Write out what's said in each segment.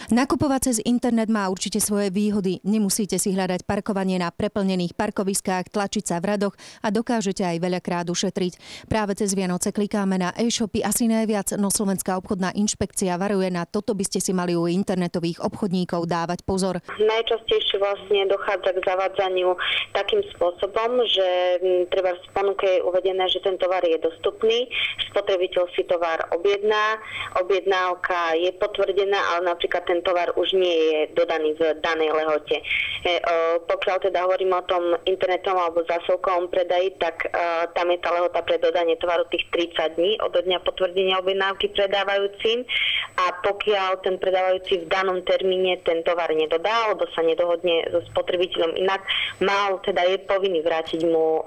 Nakupovať cez internet má určite svoje výhody. Nemusíte si hľadať parkovanie na preplnených parkoviskách, tlačiť sa v radoch a dokážete aj veľakrát ušetriť. Práve cez Vianoce klikáme na e-shopy asi najviac, no Slovenská obchodná inšpekcia varuje, na toto by ste si mali u internetových obchodníkov dávať pozor. Najčastejšie vlastne dochádza k zavádzaniu takým spôsobom, že treba v ponuke je uvedené, že ten tovar je dostupný, spotrebiteľ si tovar objedná, objednávka je potvrdená, ale napríklad ten tovar už nie je dodaný v danej lehote. Pokiaľ teda hovorím o tom internetovom alebo zásilkovom predaji, tak tam je tá lehota pre dodanie tovaru tých 30 dní od dňa potvrdenia objednávky predávajúcim, a pokiaľ ten predávajúci v danom termíne ten tovar nedodá alebo sa nedohodne so spotrebiteľom inak, je povinný vrátiť mu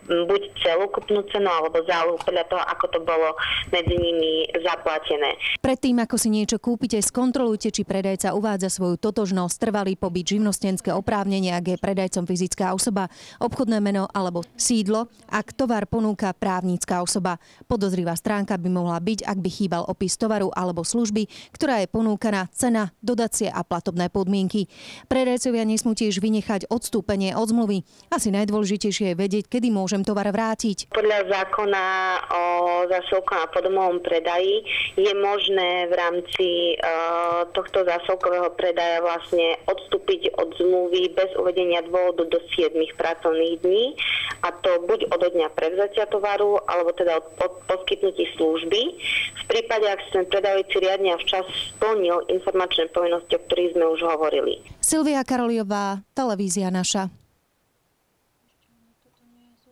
buď celú kupnú cenu alebo zálohu podľa toho, ako to bolo medzi nimi zaplatené. Predtým, ako si niečo kúpite, skontrolujte, či predajca uvádza svoju totožnosť, trvalý pobyt, živnostenské oprávnenie, ak je predajcom fyzická osoba, obchodné meno alebo sídlo, ak tovar ponúka právnická osoba. Podozrivá stránka by mohla byť, ak by chýbal opis tovaru alebo služby, ktorá je ponúkaná, cena, dodacie a platobné podmienky. Predajcovia nesmú tiež vynechať odstúpenie od zmluvy. Asi najdôležitejšie je vedieť, kedy môžem tovar vrátiť. Podľa zákona o zásilkovom a podomovom predaji je možné v rámci tohto zásilkového predaja vlastne odstúpiť od zmluvy bez uvedenia dôvodu do 7 pracovných dní, a to buď od dňa prevzatia tovaru, alebo teda od poskytnutí služby. V prípade, ak sa ten predajúci riadne a včas splnil informačné povinnosti, o ktorých sme už hovorili. Silvia Karoliová, Televízia Naša.